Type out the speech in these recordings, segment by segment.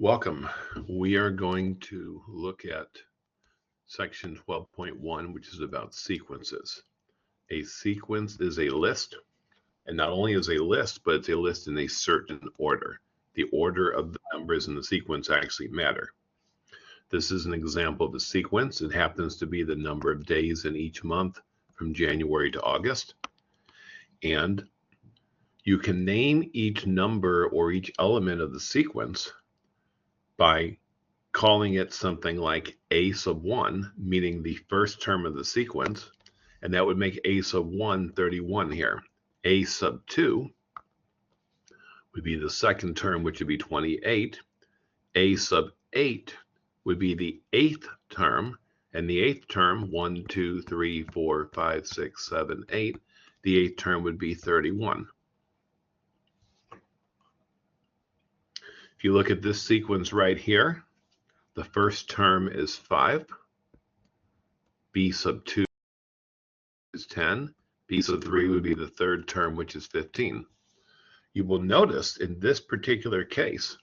Welcome. We are going to look at section 12.1, which is about sequences. A sequence is a list, and not only is a list, but it's a list in a certain order. The order of the numbers in the sequence actually matter. This is an example of a sequence. It happens to be the number of days in each month from January to August. And you can name each number or each element of the sequence by calling it something like a sub 1, meaning the first term of the sequence, and that would make a sub 1 31 here. A sub 2 would be the second term, which would be 28. A sub 8 would be the eighth term, and the eighth term, 1, 2, 3, 4, 5, 6, 7, 8, the eighth term would be 31. If you look at this sequence right here, the first term is 5, b sub 2 is 10, b sub 3 would be the third term, which is 15. You will notice in this particular case,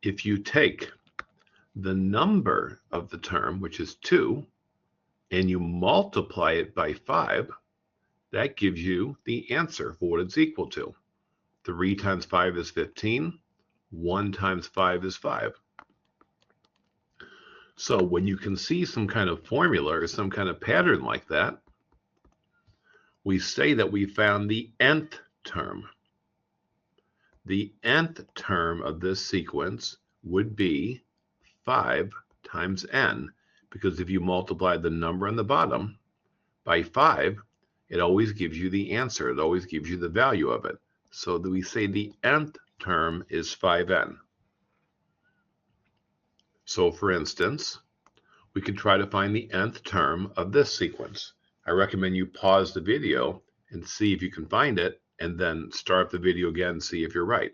if you take the number of the term, which is 2, and you multiply it by 5, that gives you the answer for what it's equal to. 3 times 5 is 15. 1 times 5 is 5. So when you can see some kind of formula or some kind of pattern like that, we say that we found the nth term. The nth term of this sequence would be 5 times n, because if you multiply the number on the bottom by 5, it always gives you the answer. It always gives you the value of it. So that we say the nth term is 5n. So for instance, we could try to find the nth term of this sequence. I recommend you pause the video and see if you can find it, and then start the video again and see if you're right.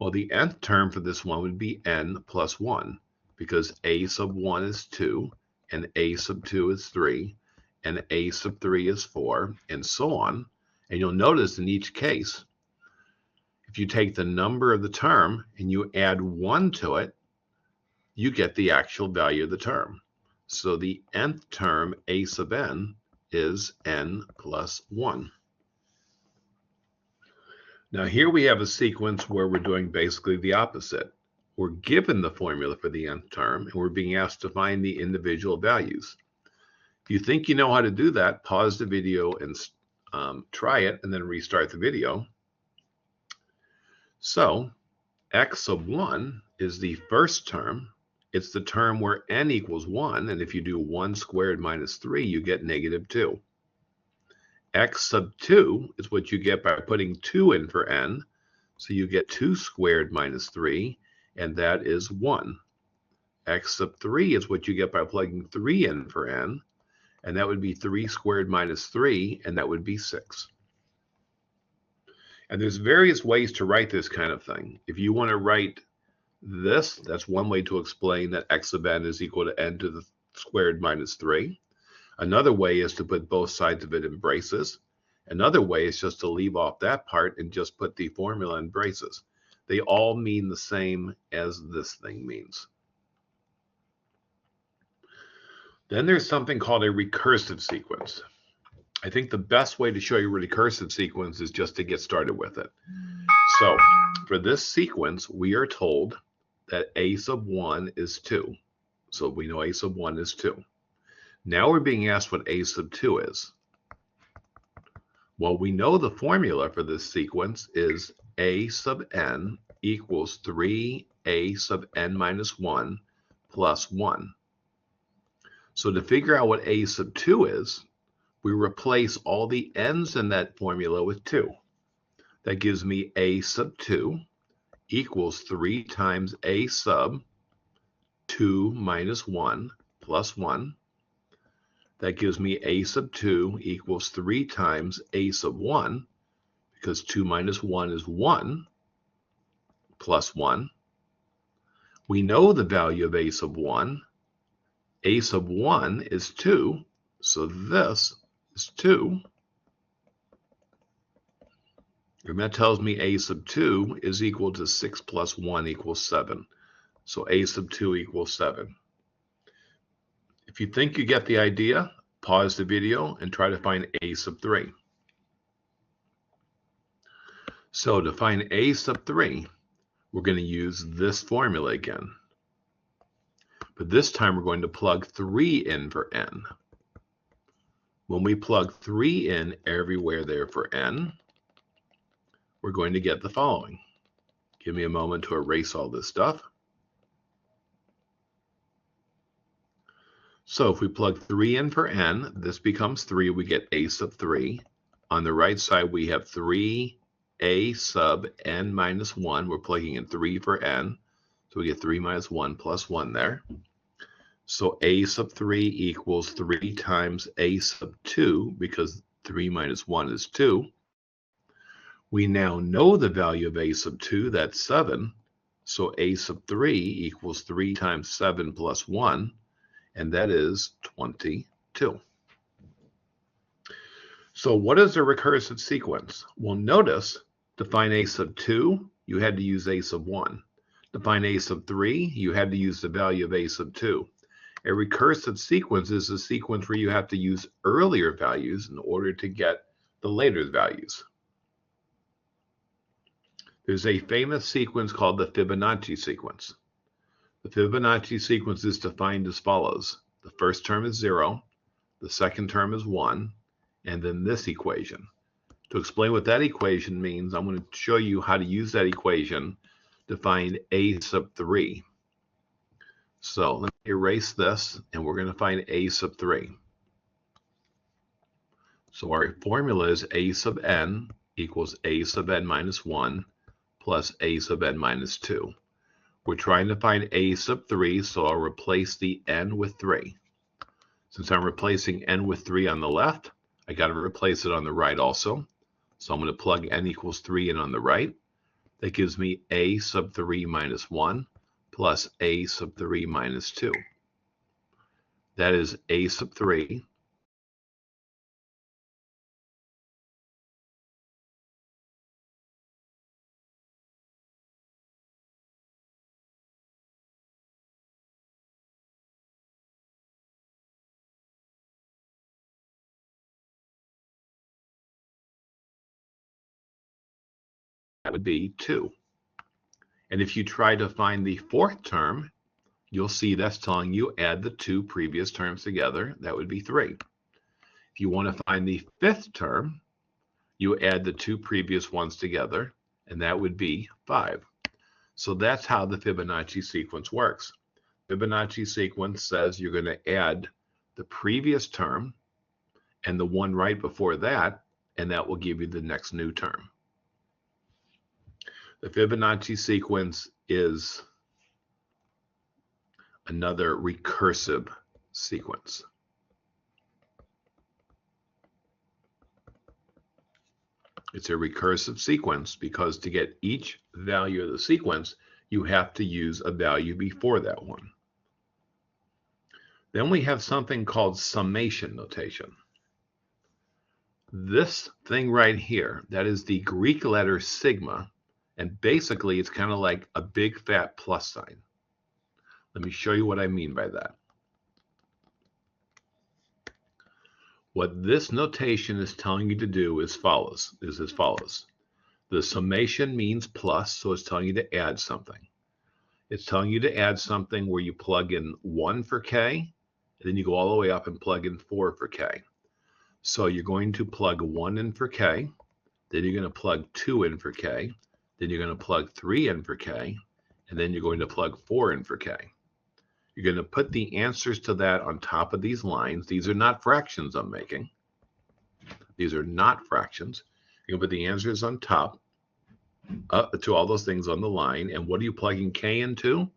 Well, the nth term for this one would be n plus 1, because a sub 1 is 2, and a sub 2 is 3, and a sub 3 is 4, and so on. And you'll notice in each case, if you take the number of the term and you add 1 to it, you get the actual value of the term. So the nth term, a sub n, is n plus 1. Now here we have a sequence where we're doing basically the opposite. We're given the formula for the nth term, and we're being asked to find the individual values. If you think you know how to do that, pause the video and try it, and then restart the video. So x sub 1 is the first term. It's the term where n equals 1, and if you do 1 squared minus 3, you get negative 2. X sub 2 is what you get by putting 2 in for n, so you get 2 squared minus 3, and that is 1. X sub 3 is what you get by plugging 3 in for n, and that would be 3 squared minus 3, and that would be 6. And there's various ways to write this kind of thing. If you want to write this, that's one way to explain that x sub n is equal to n to the squared minus 3. Another way is to put both sides of it in braces. Another way is just to leave off that part and just put the formula in braces. They all mean the same as this thing means. Then there's something called a recursive sequence. I think the best way to show you a recursive sequence is just to get started with it. So for this sequence, we are told that a sub 1 is 2. So we know a sub 1 is 2. Now we're being asked what a sub 2 is. Well, we know the formula for this sequence is a sub n equals 3a sub n minus 1 plus 1. So to figure out what a sub 2 is, we replace all the n's in that formula with 2. That gives me a sub 2 equals 3 times a sub 2 minus 1 plus 1. That gives me a sub 2 equals 3 times a sub 1, because 2 minus 1 is 1, plus 1. We know the value of a sub 1. A sub 1 is 2, so this is 2. And that tells me a sub 2 is equal to 6 plus 1 equals 7. So a sub 2 equals 7. If you think you get the idea, pause the video and try to find a sub 3. So to find a sub 3, we're going to use this formula again. But this time we're going to plug 3 in for n. When we plug 3 in everywhere there for n, we're going to get the following. Give me a moment to erase all this stuff. So if we plug 3 in for n, this becomes 3. We get a sub 3. On the right side, we have 3a sub n minus 1. We're plugging in 3 for n. So we get 3 minus 1 plus 1 there. So a sub 3 equals 3 times a sub 2, because 3 minus 1 is 2. We now know the value of a sub 2, that's 7. So a sub 3 equals 3 times 7 plus 1, and that is 22. So what is a recursive sequence? Well, notice to find a sub 2, you had to use a sub 1. To find a sub 3, you had to use the value of a sub 2. A recursive sequence is a sequence where you have to use earlier values in order to get the later values. There's a famous sequence called the Fibonacci sequence. The Fibonacci sequence is defined as follows. The first term is 0, the second term is 1, and then this equation. To explain what that equation means, I'm going to show you how to use that equation to find a sub 3. So let me erase this, and we're going to find a sub 3. So our formula is a sub n equals a sub n minus 1 plus a sub n minus 2. We're trying to find a sub 3, so I'll replace the n with 3. Since I'm replacing n with 3 on the left, I got to replace it on the right also. So I'm going to plug n equals 3 in on the right. That gives me a sub 3 minus 1 plus a sub 3 minus 2. That is a sub 3 that would be 2. And if you try to find the fourth term, you'll see that's telling you add the 2 previous terms together. That would be 3. If you want to find the fifth term, you add the 2 previous ones together, and that would be 5. So that's how the Fibonacci sequence works. Fibonacci sequence says you're going to add the previous term and the one right before that, and that will give you the next new term. The Fibonacci sequence is another recursive sequence. It's a recursive sequence because to get each value of the sequence, you have to use a value before that one. Then we have something called summation notation. This thing right here, that is the Greek letter sigma, and basically it's kind of like a big fat plus sign. Let me show you what I mean by that. What this notation is telling you to do is as follows. The summation means plus, so it's telling you to add something. It's telling you to add something where you plug in 1 for k, and then you go all the way up and plug in 4 for k. So you're going to plug 1 in for k, then you're going to plug 2 in for k, then you're going to plug 3 in for k, and then you're going to plug 4 in for k. You're going to put the answers to that on top of these lines. These are not fractions I'm making. These are not fractions. You're going to put the answers on top to all those things on the line. And what are you plugging k into?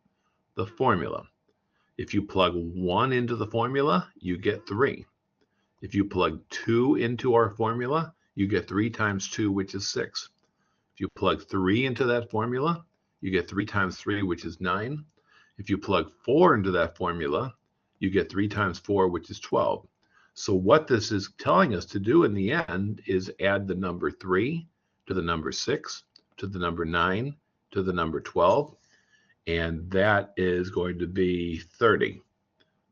The formula. If you plug 1 into the formula, you get 3. If you plug 2 into our formula, you get 3 times 2, which is 6. If you plug 3 into that formula, you get 3 times 3, which is 9. If you plug 4 into that formula, you get 3 times 4, which is 12. So what this is telling us to do in the end is add the number 3 to the number 6, to the number 9, to the number 12, and that is going to be 30.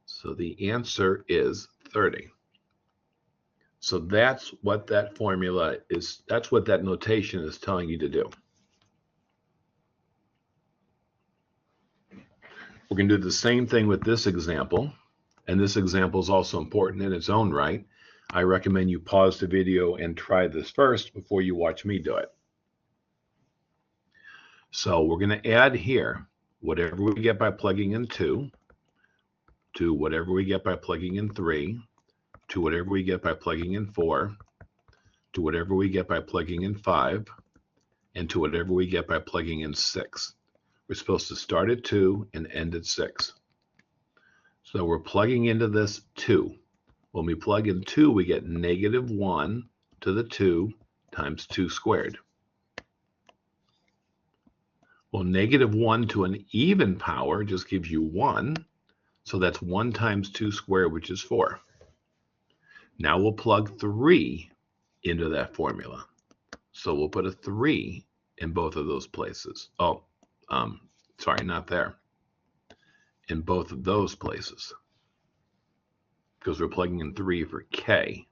So the answer is 30. So that's what that formula is, that's what that notation is telling you to do. We're going to do the same thing with this example, and this example is also important in its own right. I recommend you pause the video and try this first before you watch me do it. So we're going to add here whatever we get by plugging in 2, to whatever we get by plugging in 3, to whatever we get by plugging in 4, to whatever we get by plugging in 5, and to whatever we get by plugging in 6. We're supposed to start at 2 and end at 6. So we're plugging into this 2. When we plug in 2, we get negative 1 to the 2 times 2 squared. Well, negative 1 to an even power just gives you 1. So that's 1 times 2 squared, which is 4. Now we'll plug 3 into that formula. So we'll put a 3 in both of those places. Oh, sorry, not there. In both of those places. Because we're plugging in 3 for K.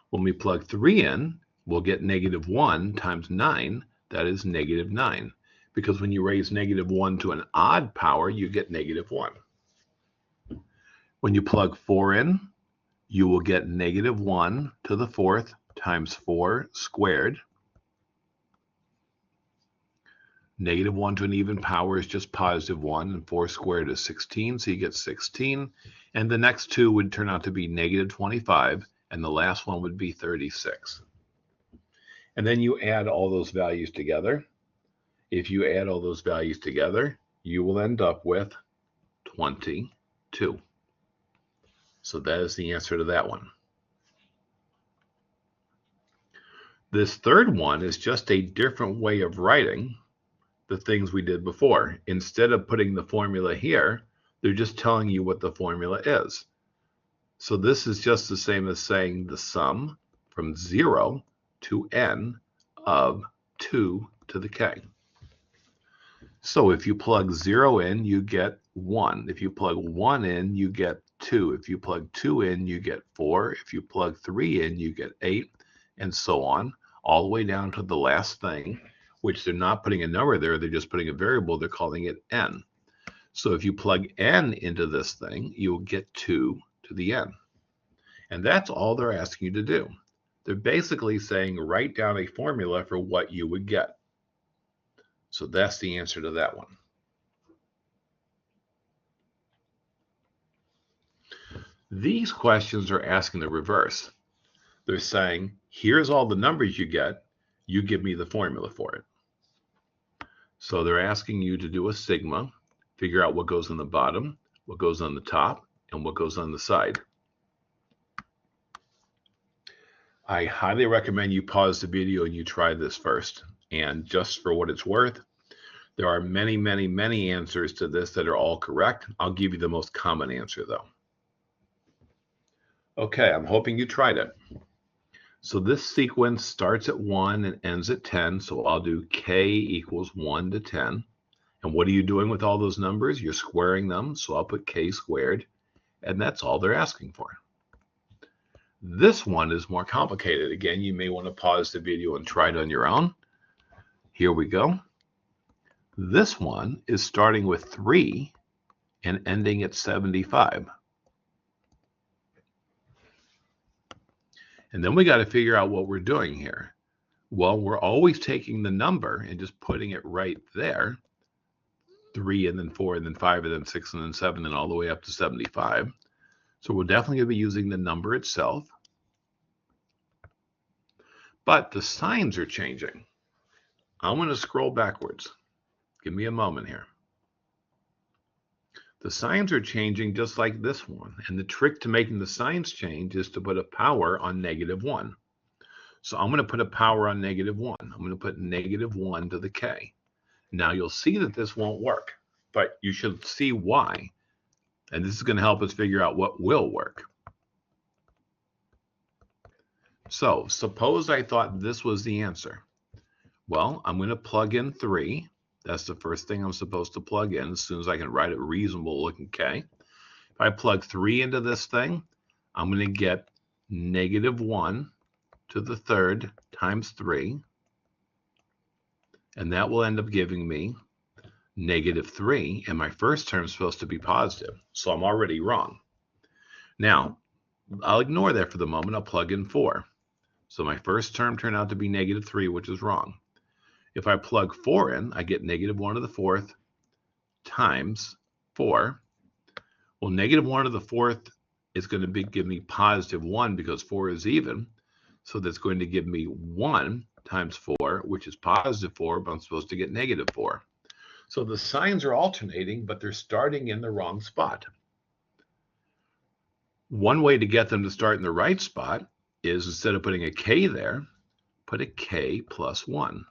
When we plug 3 in, we'll get negative 1 times 9. That is negative 9. Because when you raise negative 1 to an odd power, you get negative 1. When you plug 4 in, you will get negative 1 to the 4th times 4 squared. Negative 1 to an even power is just positive 1, and 4 squared is 16, so you get 16. And the next two would turn out to be negative 25, and the last one would be 36. And then you add all those values together. If you add all those values together, you will end up with 22. So that is the answer to that one. This third one is just a different way of writing the things we did before. Instead of putting the formula here, they're just telling you what the formula is. So this is just the same as saying the sum from 0 to n of 2 to the k. So if you plug 0 in, you get 1. If you plug 1 in, you get 2. If you plug 2 in, you get 4. If you plug 3 in, you get 8, and so on, all the way down to the last thing, which they're not putting a number there, they're just putting a variable, they're calling it n. So if you plug n into this thing, you will get 2 to the n. And that's all they're asking you to do. They're basically saying write down a formula for what you would get. So that's the answer to that one. These questions are asking the reverse. They're saying, here's all the numbers you get, you give me the formula for it. So they're asking you to do a sigma, figure out what goes on the bottom, what goes on the top, and what goes on the side. I highly recommend you pause the video and you try this first. And just for what it's worth, there are many, many, many answers to this that are all correct. I'll give you the most common answer though. Okay, I'm hoping you tried it. So this sequence starts at 1 and ends at 10. So I'll do k equals 1 to 10. And what are you doing with all those numbers? You're squaring them. So I'll put k squared. And that's all they're asking for. This one is more complicated. Again, you may want to pause the video and try it on your own. Here we go. This one is starting with 3 and ending at 75. And then we got to figure out what we're doing here. Well, we're always taking the number and just putting it right there. 3 and then 4 and then 5 and then 6 and then 7 and all the way up to 75. So we're definitely going to be using the number itself. But the signs are changing. I'm going to scroll backwards. Give me a moment here. The signs are changing just like this one. And the trick to making the signs change is to put a power on -1. So I'm going to put a power on -1. I'm going to put -1 to the k. Now you'll see that this won't work, but you should see why. And this is going to help us figure out what will work. So suppose I thought this was the answer. Well, I'm going to plug in 3. That's the first thing I'm supposed to plug in as soon as I can write a reasonable looking K. If I plug 3 into this thing, I'm going to get -1 to the third times 3. And that will end up giving me -3. And my first term is supposed to be positive. So I'm already wrong. Now, I'll ignore that for the moment. I'll plug in 4. So my first term turned out to be -3, which is wrong. If I plug 4 in, I get -1 to the fourth times 4. Well, -1 to the fourth is going to give me +1 because 4 is even. So that's going to give me 1 times 4, which is +4, but I'm supposed to get -4. So the signs are alternating, but they're starting in the wrong spot. One way to get them to start in the right spot is, instead of putting a K there, put a K plus 1.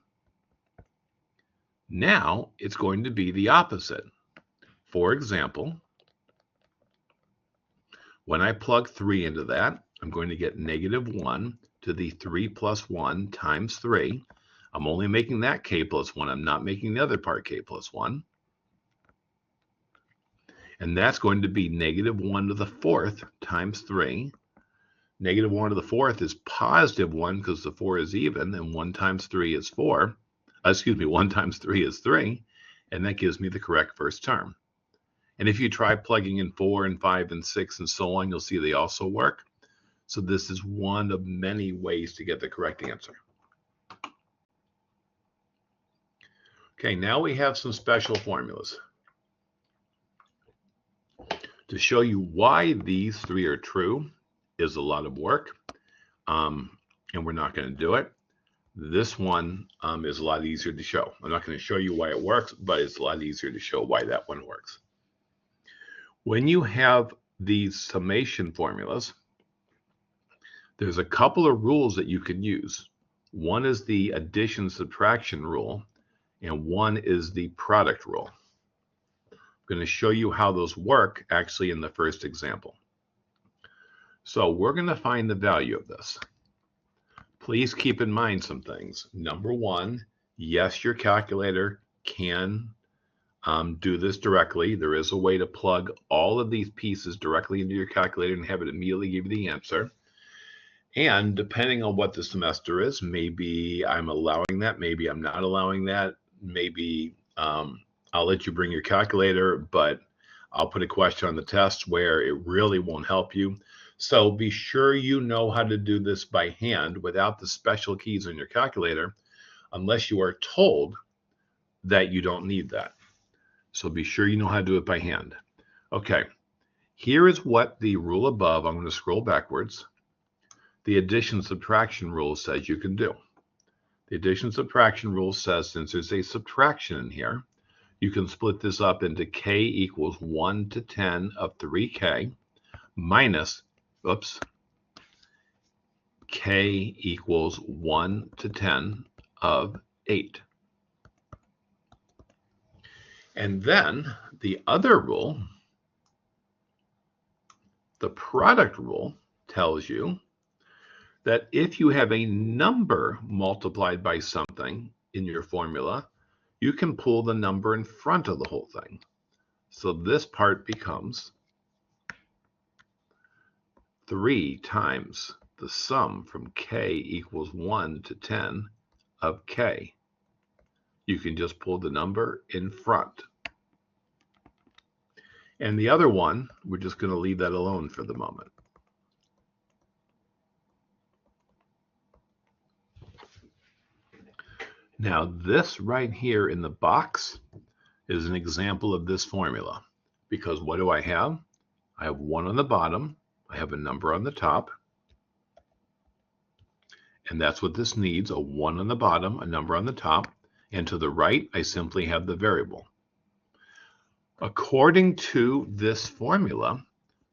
Now it's going to be the opposite. For example, when I plug 3 into that, I'm going to get -1 to the 3 plus 1 times 3. I'm only making that K plus 1. I'm not making the other part K plus 1. And that's going to be -1 to the fourth times 3. -1 to the fourth is +1 because the 4 is even, and 1 times 3 is 4. 1 times 3 is 3, and that gives me the correct first term. And if you try plugging in 4 and 5 and 6 and so on, you'll see they also work. So this is one of many ways to get the correct answer. Okay, now we have some special formulas. To show you why these 3 are true is a lot of work, and we're not going to do it. This one is a lot easier to show. I'm not going to show you why it works, but it's a lot easier to show why that one works. When you have these summation formulas, there's a couple of rules that you can use. One is the addition-subtraction rule, and one is the product rule. I'm going to show you how those work actually in the first example. So we're going to find the value of this. Please keep in mind some things. Number one, yes, your calculator can do this directly. There is a way to plug all of these pieces directly into your calculator and have it immediately give you the answer. And depending on what the semester is, maybe I'm allowing that, maybe I'm not allowing that, maybe I'll let you bring your calculator, but I'll put a question on the test where it really won't help you. So be sure you know how to do this by hand without the special keys on your calculator, unless you are told that you don't need that. So be sure you know how to do it by hand. Okay, here is what the rule above, I'm going to scroll backwards. The addition-subtraction rule says you can do. The addition-subtraction rule says, since there's a subtraction in here, you can split this up into K equals 1 to 10 of 3K minus, K equals 1 to 10 of 8. And then the other rule, the product rule, tells you that if you have a number multiplied by something in your formula, you can pull the number in front of the whole thing. So this part becomes 3 times the sum from K equals 1 to 10 of K. You can just pull the number in front. And the other one, we're just going to leave that alone for the moment. Now this right here in the box is an example of this formula, because what do I have? I have 1 on the bottom, I have a number on the top, and that's what this needs, a 1 on the bottom, a number on the top, and to the right I simply have the variable. According to this formula,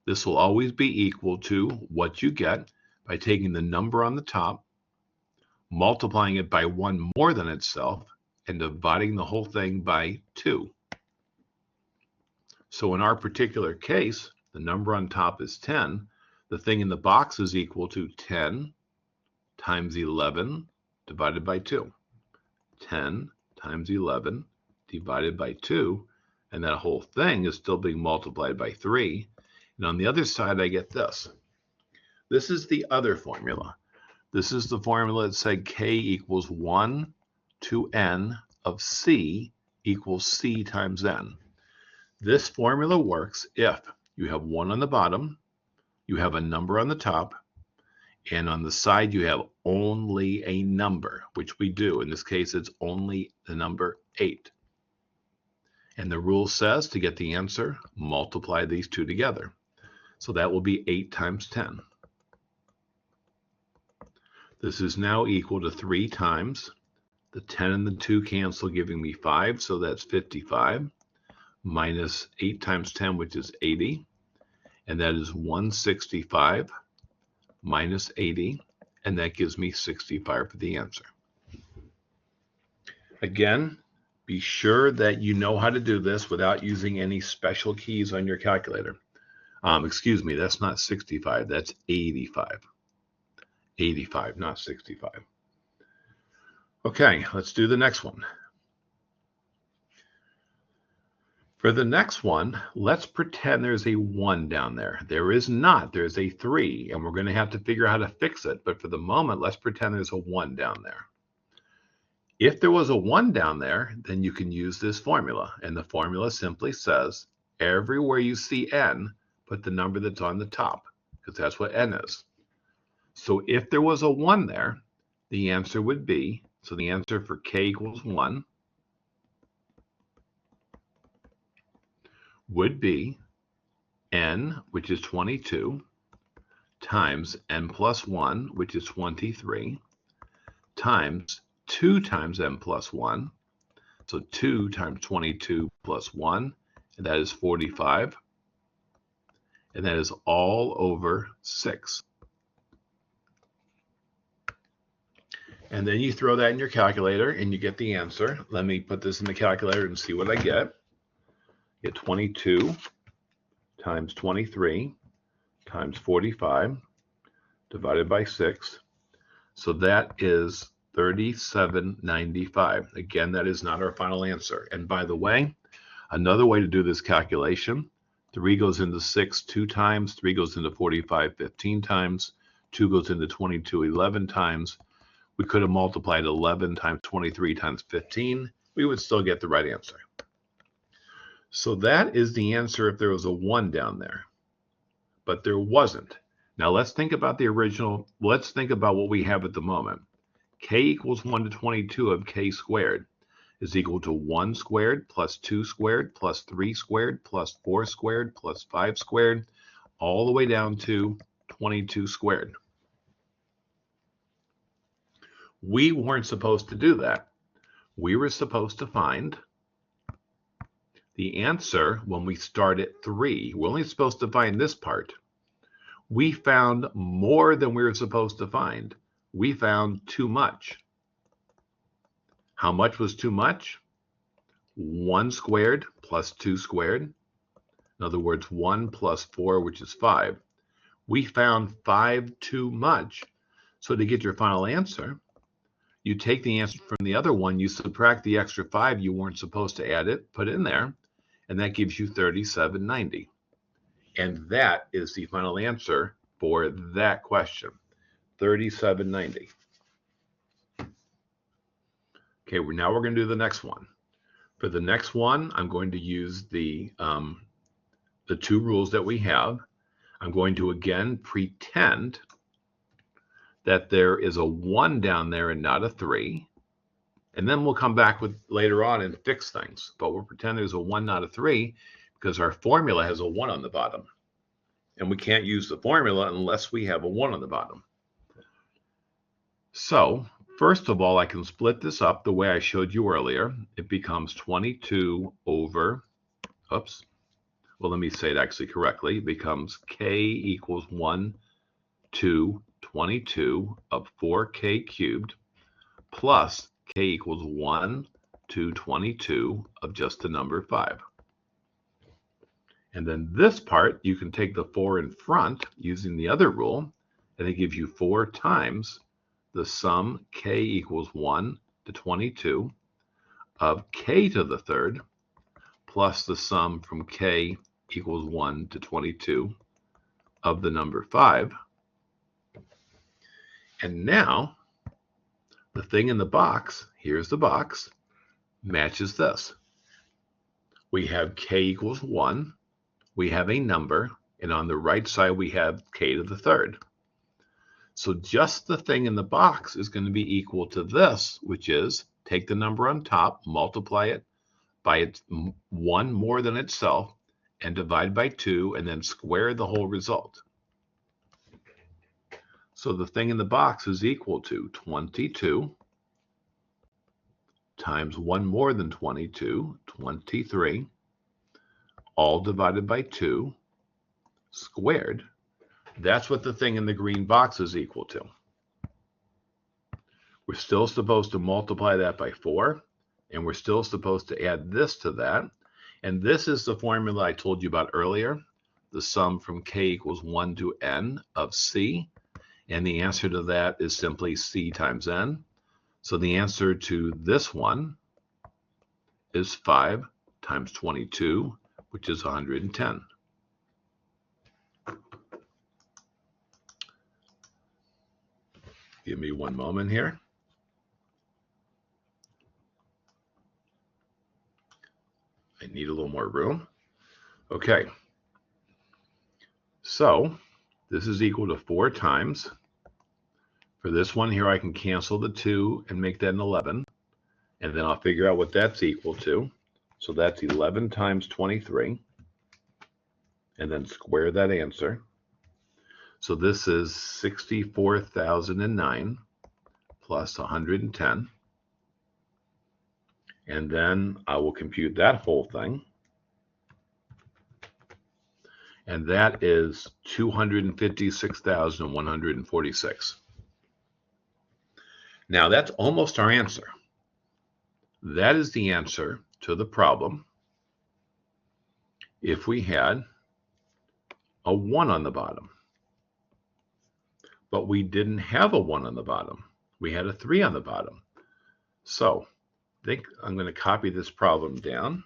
this will always be equal to what you get by taking the number on the top, multiplying it by 1 more than itself, and dividing the whole thing by 2. So in our particular case, the number on top is 10. The thing in the box is equal to 10 times 11 divided by 2. 10 times 11 divided by 2. And that whole thing is still being multiplied by 3. And on the other side, I get this. This is the other formula. This is the formula that said k equals 1 to n of c equals c times n. This formula works if you have 1 on the bottom, you have a number on the top, and on the side you have only a number, which we do. In this case, it's only the number 8. And the rule says to get the answer, multiply these two together. So that will be 8 times 10. This is now equal to 3 times the 10 and the 2 cancel, giving me 5, so that's 55, minus 8 times 10, which is 80, and that is 165 minus 80, and that gives me 65 for the answer. Again, be sure that you know how to do this without using any special keys on your calculator. Excuse me, that's not 65, that's 85. 85, not 65. Okay, let's do the next one. For the next one, let's pretend there's a 1 down there. There is not, there's a 3, and we're going to have to figure out how to fix it. But for the moment, let's pretend there's a 1 down there. If there was a 1 down there, then you can use this formula. And the formula simply says, everywhere you see n, put the number that's on the top, because that's what n is. So if there was a 1 there, the answer would be, so the answer for k equals 1 would be n, which is 22, times n plus 1, which is 23, times 2 times n plus 1. So 2 times 22 plus 1, and that is 45. And that is all over 6. And then you throw that in your calculator and you get the answer. Let me put this in the calculator and see what I get. Get 22 times 23 times 45 divided by 6. So that is 3795. Again, that is not our final answer. And by the way, another way to do this calculation, 3 goes into 6 2 times, 3 goes into 45 15 times, 2 goes into 22 11 times. We could have multiplied 11 times 23 times 15. We would still get the right answer. So that is the answer if there was a 1 down there. But there wasn't. Now let's think about the original. Let's think about what we have at the moment. K equals 1 to 22 of k squared is equal to 1 squared plus 2 squared plus 3 squared plus 4 squared plus 5 squared, all the way down to 22 squared. We weren't supposed to do that. We were supposed to find the answer when we start at 3. We're only supposed to find this part. We found more than we were supposed to find. We found too much. How much was too much? 1 squared plus 2 squared. In other words, 1 plus 4, which is 5. We found 5 too much. So to get your final answer, you take the answer from the other one, you subtract the extra 5 you weren't supposed to add it, put it in there, and that gives you 3790. And that is the final answer for that question, 3790. Okay, now we're going to do the next one. For the next one, I'm going to use the 2 rules that we have. I'm going to again pretend that there is a 1 down there and not a 3. And then we'll come back with later on and fix things. But we'll pretend there's a 1, not a 3, because our formula has a 1 on the bottom. And we can't use the formula unless we have a 1 on the bottom. So first of all, I can split this up the way I showed you earlier. It becomes 22 over, oops. Well, let me say it actually correctly. It becomes k equals 1 to 22 of 4k cubed plus k equals 1 to 22 of just the number 5. And then this part, you can take the 4 in front using the other rule, and it gives you 4 times the sum k equals 1 to 22 of k to the third plus the sum from k equals 1 to 22 of the number 5. And now the thing in the box, here's the box, matches this. We have k equals 1, we have a number, and on the right side we have k to the third. So just the thing in the box is going to be equal to this, which is take the number on top, multiply it by its 1 more than itself, and divide by 2, and then square the whole result. So the thing in the box is equal to 22 times 1 more than 22, 23, all divided by 2, squared. That's what the thing in the green box is equal to. We're still supposed to multiply that by 4, and we're still supposed to add this to that. And this is the formula I told you about earlier, the sum from k equals 1 to n of c. And the answer to that is simply c times n. So the answer to this one is 5 times 22, which is 110. Give me one moment here. I need a little more room. Okay. So this is equal to 4 times. For this one here, I can cancel the 2 and make that an 11. And then I'll figure out what that's equal to. So that's 11 times 23. And then square that answer. So this is 64,009 plus 110. And then I will compute that whole thing. And that is 256,146. Now that's almost our answer. That is the answer to the problem if we had a 1 on the bottom. But we didn't have a 1 on the bottom. We had a 3 on the bottom. So I think I'm going to copy this problem down.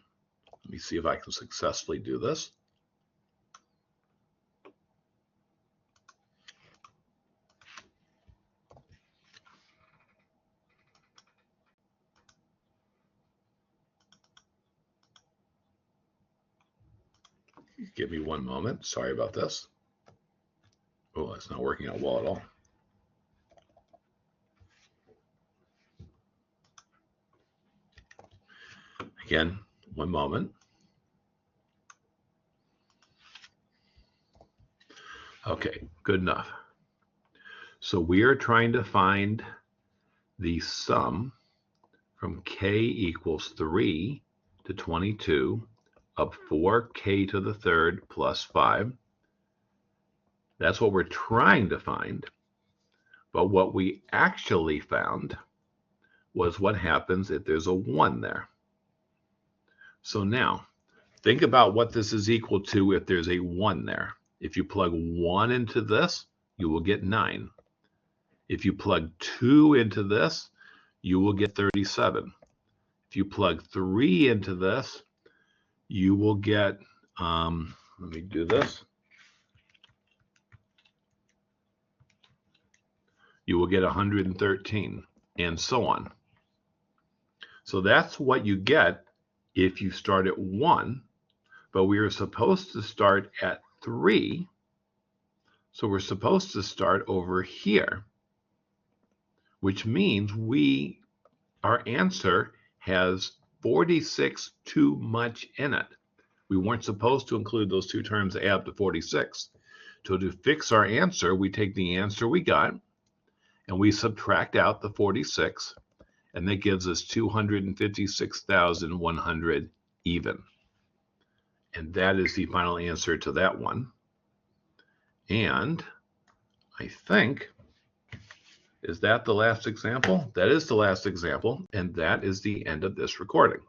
Let me see if I can successfully do this. Give me one moment. Sorry about this. Oh, it's not working out well at all. Again, one moment. Okay, good enough. So we are trying to find the sum from k equals 3 to 22 of 4k to the third plus 5. That's what we're trying to find. But what we actually found was what happens if there's a 1 there. So now, think about what this is equal to if there's a 1 there. If you plug 1 into this, you will get 9. If you plug 2 into this, you will get 37. If you plug 3 into this, you will get, let me do this. You will get 113, and so on. So that's what you get if you start at 1, but we are supposed to start at 3. So we're supposed to start over here, which means our answer has 46 too much in it. We weren't supposed to include those two terms that add up to 46. So to fix our answer, we take the answer we got and we subtract out the 46, and that gives us 256,100 even. And that is the final answer to that one. And I think, is that the last example? That is the last example, and that is the end of this recording.